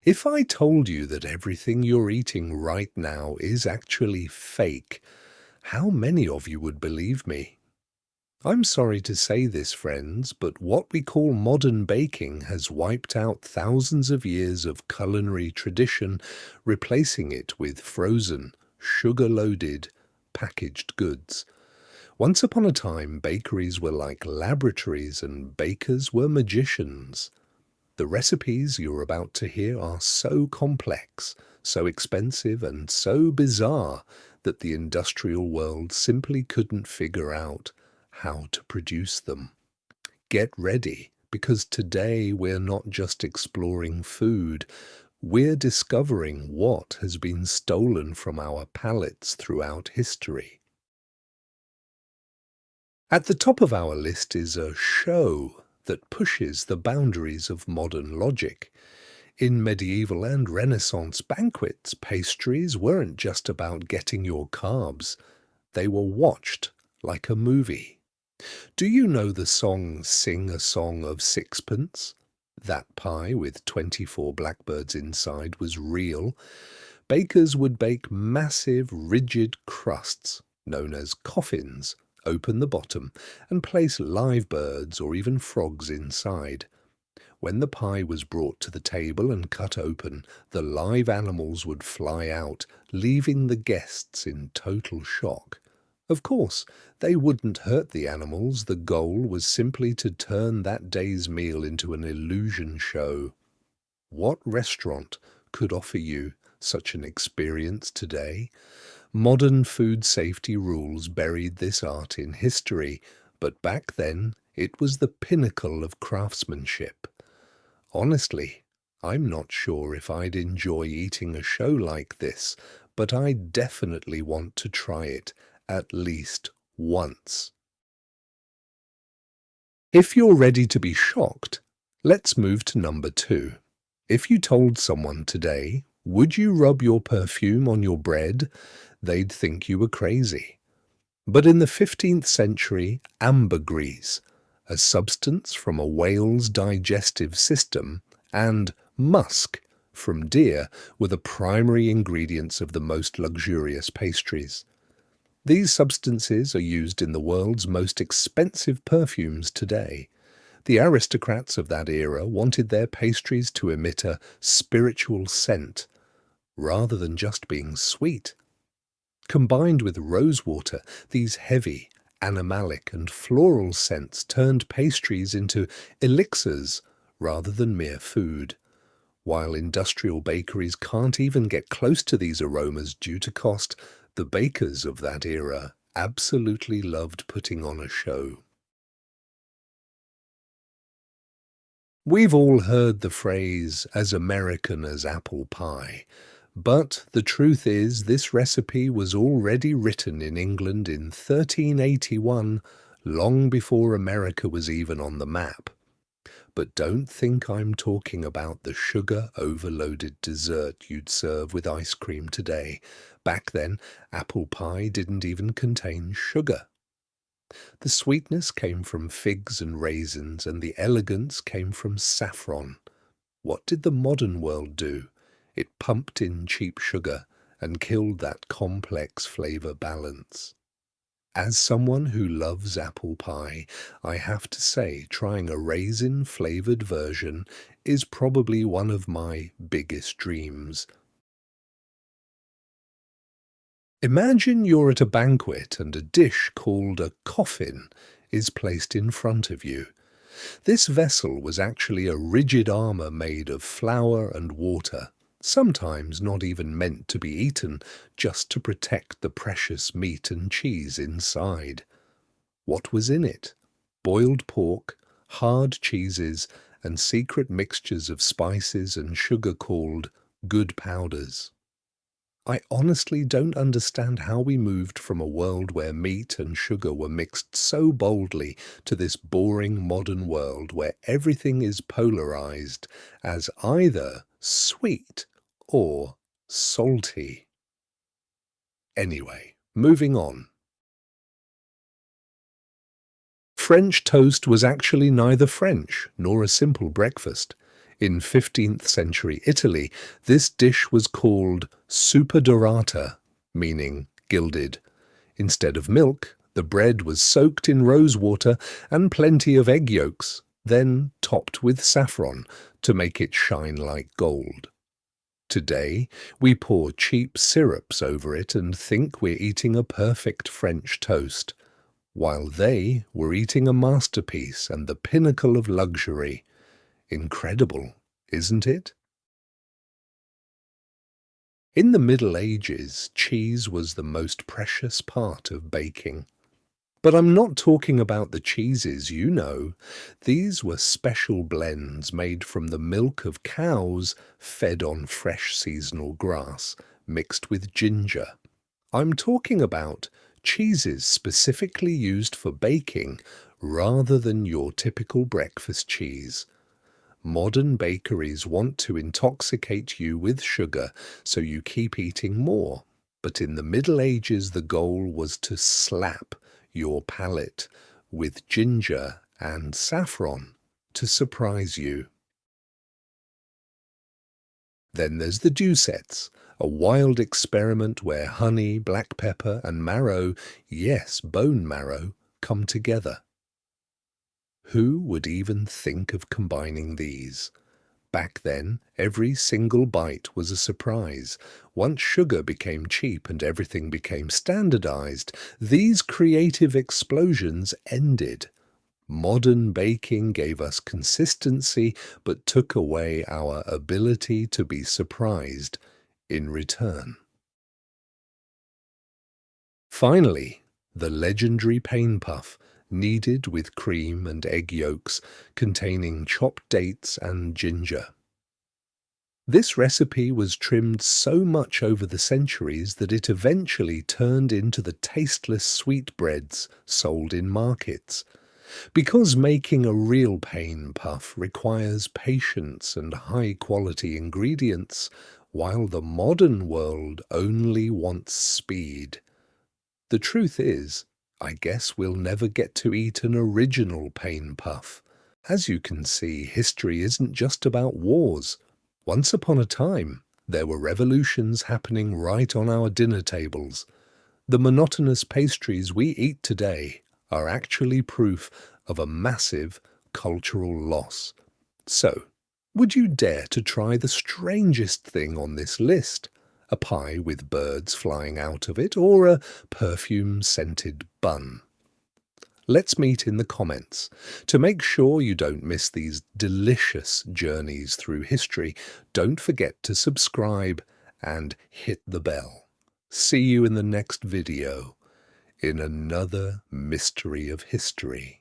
If I told you that everything you're eating right now is actually fake, how many of you would believe me? I'm sorry to say this, friends, but what we call modern baking has wiped out thousands of years of culinary tradition, replacing it with frozen, sugar-loaded, packaged goods. Once upon a time, bakeries were like laboratories and bakers were magicians. The recipes you're about to hear are so complex, so expensive, and so bizarre that the industrial world simply couldn't figure out how to produce them. Get ready, because today we're not just exploring food, we're discovering what has been stolen from our palates throughout history. At the top of our list is a show that pushes the boundaries of modern logic. In medieval and Renaissance banquets, pastries weren't just about getting your carbs. They were watched like a movie. Do you know the song Sing a Song of Sixpence? That pie with 24 blackbirds inside was real. Bakers would bake massive, rigid crusts, known as coffins, open the bottom, and place live birds or even frogs inside. When the pie was brought to the table and cut open, the live animals would fly out, leaving the guests in total shock. Of course, they wouldn't hurt the animals. The goal was simply to turn that day's meal into an illusion show. What restaurant could offer you such an experience today? Modern food safety rules buried this art in history, but back then it was the pinnacle of craftsmanship. Honestly, I'm not sure if I'd enjoy eating a show like this, but I definitely want to try it at least once. If you're ready to be shocked, let's move to number 2. If you told someone today, would you rub your perfume on your bread? They'd think you were crazy. But in the 15th century, ambergris, a substance from a whale's digestive system, and musk from deer were the primary ingredients of the most luxurious pastries. These substances are used in the world's most expensive perfumes today. The aristocrats of that era wanted their pastries to emit a spiritual scent, rather than just being sweet. Combined with rosewater, these heavy, animalic and floral scents turned pastries into elixirs rather than mere food. While industrial bakeries can't even get close to these aromas due to cost, the bakers of that era absolutely loved putting on a show. We've all heard the phrase, as American as apple pie. But the truth is, this recipe was already written in England in 1381, long before America was even on the map. But don't think I'm talking about the sugar-overloaded dessert you'd serve with ice cream today. Back then, apple pie didn't even contain sugar. The sweetness came from figs and raisins, and the elegance came from saffron. What did the modern world do? It pumped in cheap sugar and killed that complex flavor balance. As someone who loves apple pie, I have to say trying a raisin-flavored version is probably one of my biggest dreams. Imagine you're at a banquet and a dish called a coffin is placed in front of you. This vessel was actually a rigid armor made of flour and water, sometimes not even meant to be eaten, just to protect the precious meat and cheese inside. What was in it? Boiled pork, hard cheeses, and secret mixtures of spices and sugar called good powders. I honestly don't understand how we moved from a world where meat and sugar were mixed so boldly to this boring modern world where everything is polarized as either sweet or salty. Anyway, moving on. French toast was actually neither French nor a simple breakfast. In 15th century Italy, this dish was called super dorata, meaning gilded. Instead of milk, the bread was soaked in rose water and plenty of egg yolks, then topped with saffron to make it shine like gold. Today, we pour cheap syrups over it and think we're eating a perfect French toast, while they were eating a masterpiece and the pinnacle of luxury. Incredible, isn't it? In the Middle Ages, cheese was the most precious part of baking. But I'm not talking about the cheeses you know. These were special blends made from the milk of cows fed on fresh seasonal grass, mixed with ginger. I'm talking about cheeses specifically used for baking rather than your typical breakfast cheese. Modern bakeries want to intoxicate you with sugar, so you keep eating more. But in the Middle Ages, the goal was to slap your palate with ginger and saffron to surprise you. Then there's the Doucettes, a wild experiment where honey, black pepper, and marrow, yes, bone marrow, come together. Who would even think of combining these? Back then, every single bite was a surprise. Once sugar became cheap and everything became standardized, these creative explosions ended. Modern baking gave us consistency but took away our ability to be surprised in return. Finally, the legendary pain puff, kneaded with cream and egg yolks, containing chopped dates and ginger. This recipe was trimmed so much over the centuries that it eventually turned into the tasteless sweetbreads sold in markets. Because making a real pain puff requires patience and high-quality ingredients, while the modern world only wants speed. The truth is, I guess we'll never get to eat an original pain puff. As you can see, history isn't just about wars. Once upon a time, there were revolutions happening right on our dinner tables. The monotonous pastries we eat today are actually proof of a massive cultural loss. So, would you dare to try the strangest thing on this list? A pie with birds flying out of it, or a perfume-scented bun? Let's meet in the comments. To make sure you don't miss these delicious journeys through history, don't forget to subscribe and hit the bell. See you in the next video in another mystery of history.